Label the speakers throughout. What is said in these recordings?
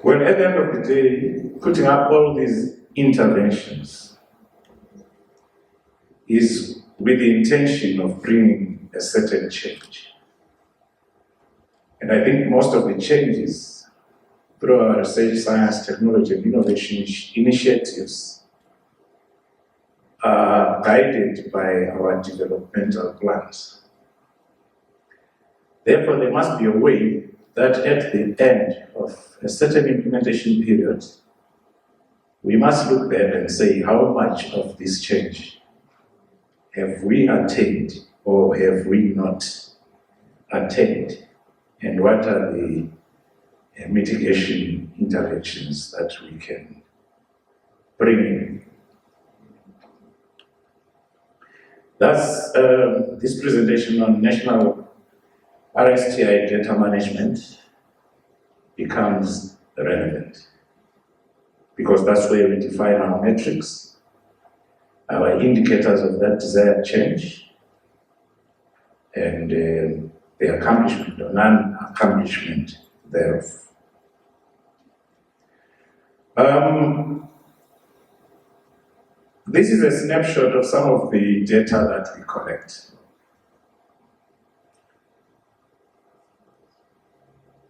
Speaker 1: Well, at the end of the day, putting up all these interventions is with the intention of bringing a certain change. And I think most of the changes through our research, science, technology, and innovation initiatives are guided by our developmental plans. Therefore, there must be a way that at the end of a certain implementation period, we must look back and say how much of this change have we attained or have we not attained, and what are the mitigation interventions that we can bring in. Thus, this presentation on national RSTI data management becomes relevant, because that's where we define our metrics, our indicators of that desired change, and the accomplishment or non-accomplishment thereof. This is a snapshot of some of the data that we collect.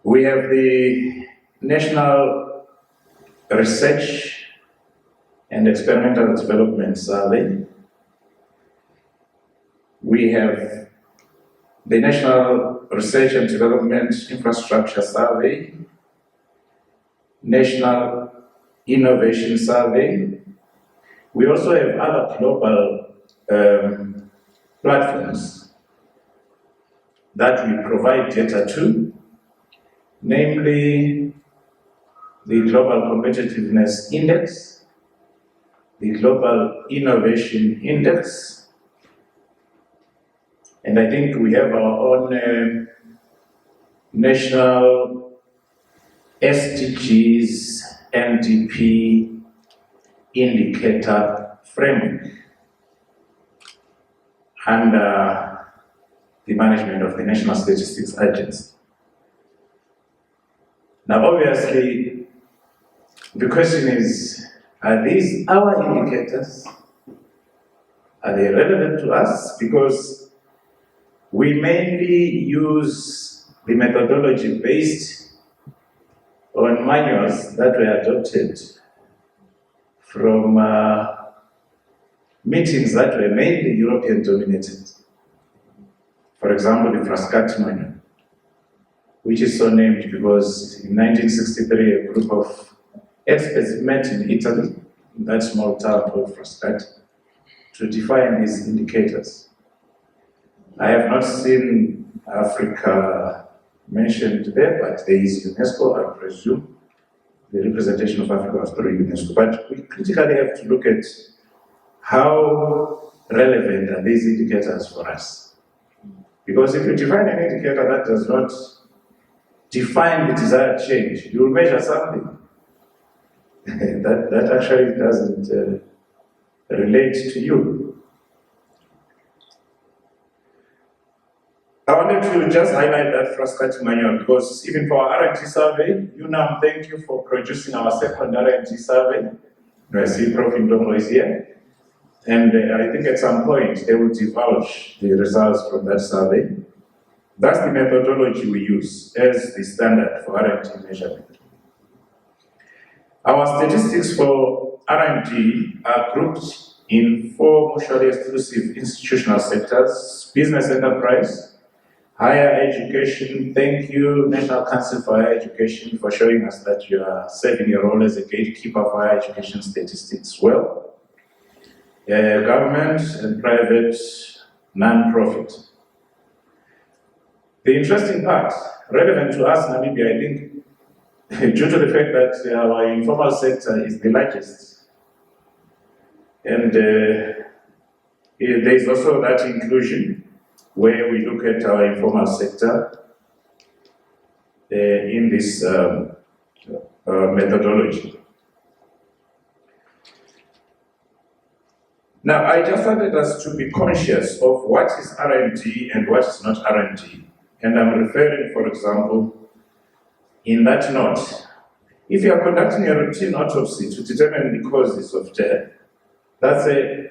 Speaker 1: We have the National Research and Experimental Development Survey. We have the National Research and Development Infrastructure Survey, National Innovation Survey. We also have other global platforms that we provide data to, namely the Global Competitiveness Index, the Global Innovation Index, and I think we have our own national SDGs, NDP indicator framework under the management of the National Statistics Agency. Now, obviously, the question is, are these our indicators? Are they relevant to us? Because we mainly use the methodology based on manuals that were adopted from meetings that were mainly European dominated. For example, the Frascati manual, which is so named because in 1963 a group of experts met in Italy, in that small town called Frascati, to define these indicators. I have not seen Africa mentioned there, but there is UNESCO, I presume. The representation of Africa was through UNESCO. But we critically have to look at how relevant are these indicators for us. Because if you define an indicator that does not define the desired change, you will measure something that actually doesn't relate to you. I wanted to just highlight that Frascati manual because even for our R&D survey, UNAM, thank you for producing our second R&D survey. I see Prof. Ndongo is here. And I think at some point they will divulge the results from that survey. That's the methodology we use as the standard for R&D measurement. Our statistics for R&D are grouped in 4 mutually exclusive institutional sectors: business enterprise, higher education. Thank you, National Council for Higher Education, for showing us that you are serving your role as a gatekeeper for higher education statistics well. Government and private non-profit. The interesting part, relevant to us, Namibia, I think, due to the fact that our informal sector is the largest, and there is also that inclusion where we look at our informal sector in this methodology. Now, I just wanted us to be conscious of what is R&D and what is not R&D. And I'm referring, for example, in that note, If you are conducting a routine autopsy to determine the causes of death, that's a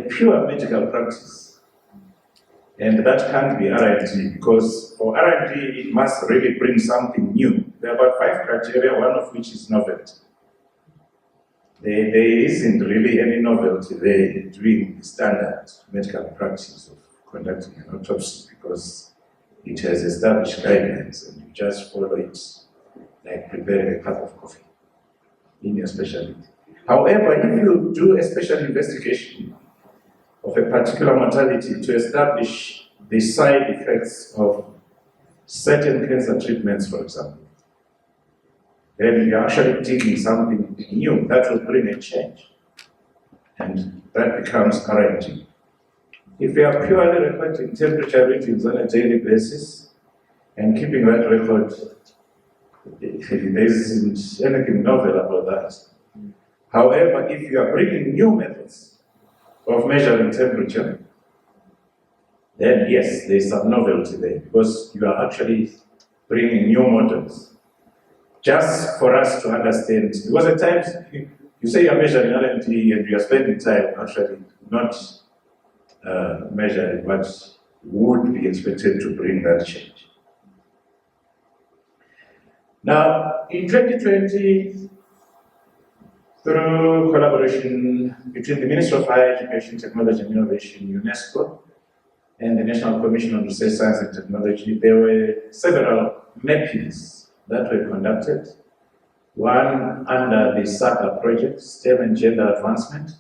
Speaker 1: pure medical practice. And that can't be R&D, because for R&D, it must really bring something new. There are about 5 criteria, one of which is novelty. There isn't really any novelty there in doing the standard medical practice of conducting an autopsy, because it has established guidelines and you just follow it like preparing a cup of coffee in your specialty. However, if you do a special investigation of a particular mortality to establish the side effects of certain cancer treatments, for example, then you're actually taking something new that will bring a change. And that becomes R&D. If you are purely recording temperature readings on a daily basis and keeping that record, there isn't anything novel about that. However, if you are bringing new methods of measuring temperature, then yes, there is some novelty there, because you are actually bringing new models. Just for us to understand, because at times you say you're measuring R&D and you are spending time actually not measuring what would be expected to bring that change. Now, in 2020, through collaboration between the Ministry of Higher Education, Technology and Innovation, UNESCO, and the National Commission on Research, Science and Technology, there were several mappings that were conducted. One under the SAGA project, STEM and Gender Advancement.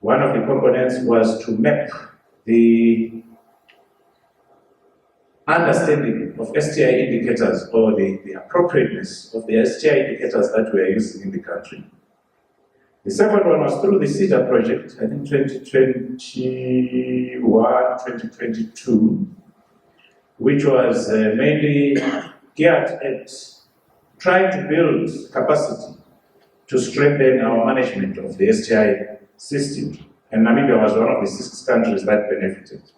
Speaker 1: One of the components was to map the understanding of STI indicators, or the appropriateness of the STI indicators that we are using in the country. The second one was through the CEDA project, I think 2021, 2022, which was mainly geared at trying to build capacity to strengthen our management of the STI system. And Namibia was one of the 6 countries that benefited.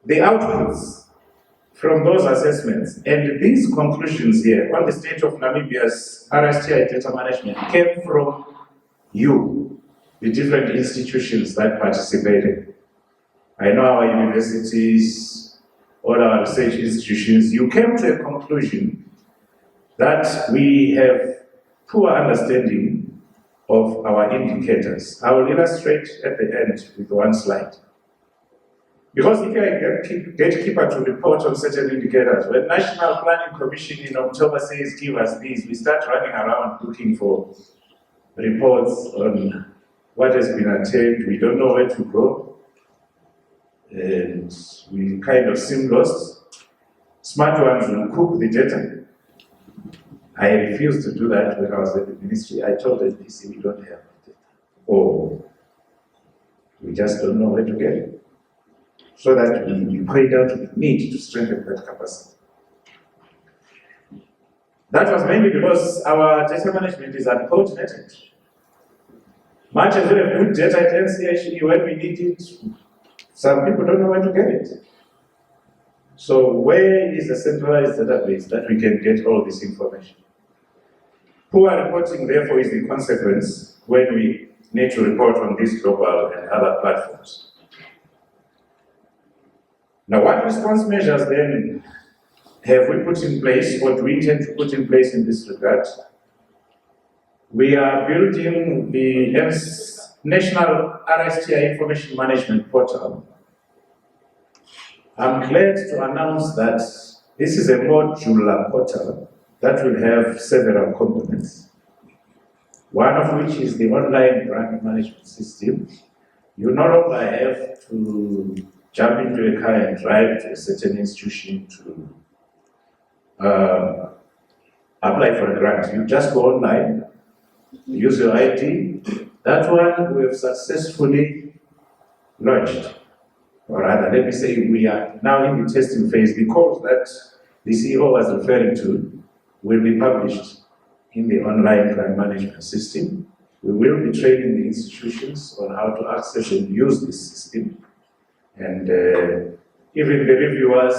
Speaker 1: The outputs from those assessments and these conclusions here on the state of Namibia's RSTI data management came from you, the different institutions that participated. I know our universities, all our research institutions, you came to a conclusion that we have poor understanding of our indicators. I will illustrate at the end with one slide. Because if you're a gatekeeper to report on certain indicators, when National Planning Commission in October says, give us these, we start running around looking for reports on what has been attained. We don't know where to go. And we kind of seem lost. Smart ones will cook the data. I refused to do that when I was at the ministry. I told the DC, we don't have data. Or we just don't know where to get it. So that we point out the need to strengthen that capacity. That was mainly because our data management is uncoordinated. Much as we have good data at NCRST, when we need it, some people don't know where to get it. So where is the centralized database that we can get all this information? Poor reporting, therefore, is the consequence when we need to report on these global and other platforms. Now, what response measures then have we put in place, or do we intend to put in place in this regard? We are building the National RSTI Information Management Portal. I'm glad to announce that this is a modular portal that will have several components. One of which is the online grant management system. You no longer have to jump into a car and drive to a certain institution to apply for a grant. You just go online, use your ID. That one we have successfully launched. Or rather, let me say we are now in the testing phase. The code that the CEO was referring to will be published in the online grant management system. We will be training the institutions on how to access and use this system. And even the reviewers,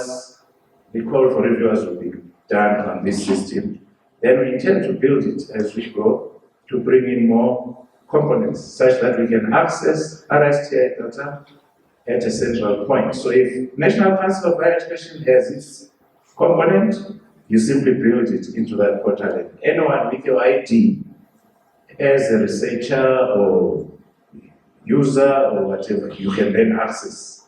Speaker 1: the call for reviewers will be done on this system. then we intend to build it as we go to bring in more components such that we can access RSTI data at a central point. So if National Council of Higher Education has its component, you simply build it into that portal. And anyone with your ID as a researcher or user or whatever, you can then access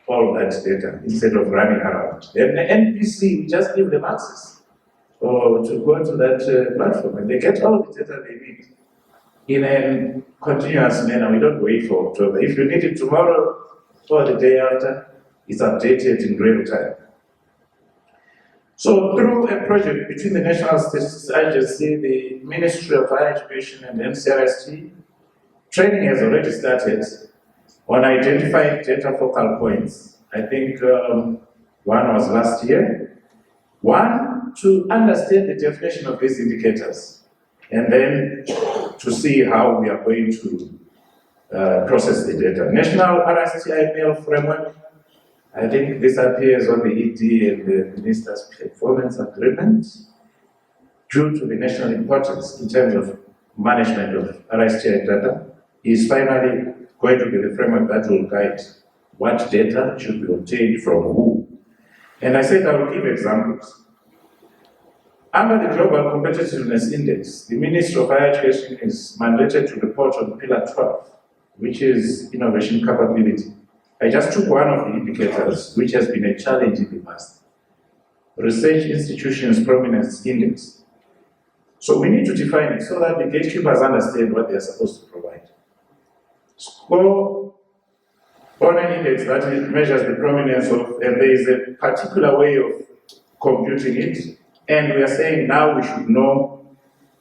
Speaker 1: all that data instead of running around. Then the NPC, we just give them access or to go to that platform, and they get all the data they need in a continuous manner. We don't wait for October. If you need it tomorrow or the day after, it's updated in real time. So through a project between the National Statistics Agency, the Ministry of Higher Education and NCRST, training has already started on identifying data focal points. I think one was last year. One, to understand the definition of these indicators, and then to see how we are going to process the data. National RSTI framework, I think this appears on the ED and the Minister's Performance Agreement due to the national importance in terms of management of RSTI data, is finally going to be the framework that will guide what data should be obtained from who. And I said I will give examples. Under the Global Competitiveness Index, the Ministry of Higher Education is mandated to report on Pillar 12, which is innovation capability. I just took one of the indicators, which has been a challenge in the past. Research Institutions Prominence Index. So we need to define it so that the gatekeepers understand what they are supposed to provide. Score on an index that measures the prominence of, and there is a particular way of computing it, and we are saying now we should know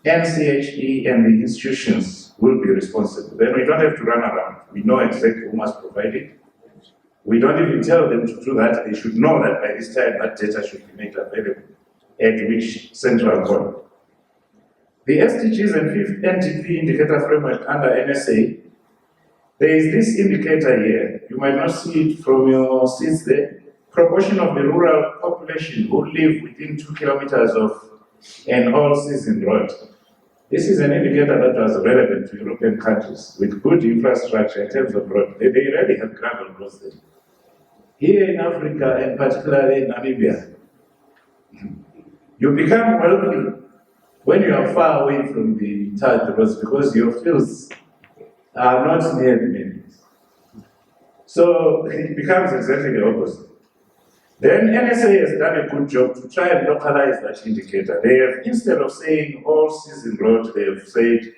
Speaker 1: NCHE and the institutions will be responsible. Then we don't have to run around. We know exactly who must provide it. We don't even tell them to do that. They should know that by this time that data should be made available at which central point. The SDGs and 5th NDP indicator framework under NSA, there is this indicator here. You might not see it from your seats there. Proportion of the rural population who live within 2 kilometers of an all-season road. This is an indicator that was relevant to European countries with good infrastructure in terms of road. They already have gravel roads there. Here in Africa, and particularly in Namibia, you become wealthy when you are far away from the tarred roads because your fields are not near the main. So it becomes exactly the opposite. Then NSA has done a good job to try and localize that indicator. They have, instead of saying all season road, they have said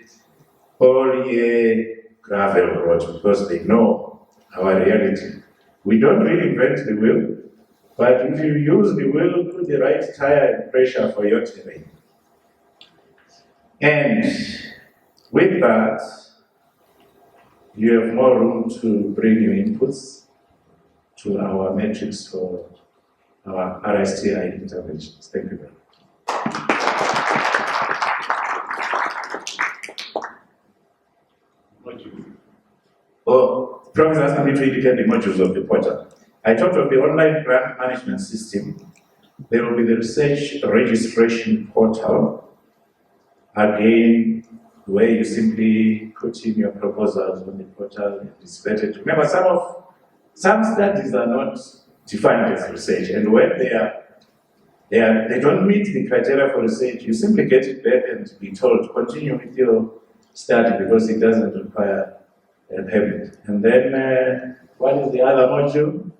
Speaker 1: all year gravel road because they know our reality. We don't reinvent the wheel, but if you use the wheel, put the right tire and pressure for your terrain. And with that, you have more room to bring your inputs to our metrics for our RSTI interventions. Thank you very much. Oh, Professor asked me to indicate the modules of the portal. I talked of the online grant management system. There will be the research registration portal. Again, where you simply put in your proposals on the portal and it's vetted. Remember, some studies are not defined as research, and when they don't meet the criteria for research, you simply get it back and be told continue with your study because it doesn't require a permit. And then what is the other module?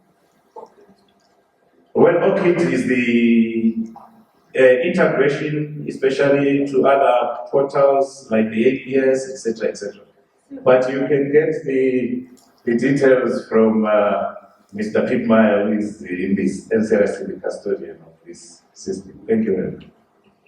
Speaker 1: Well, OKIT is the integration, especially to other portals like the APS, etc., etc. But you can get the details from Mr. Pipmeyer, who is in this NCRST, the custodian of this system. Thank you very much.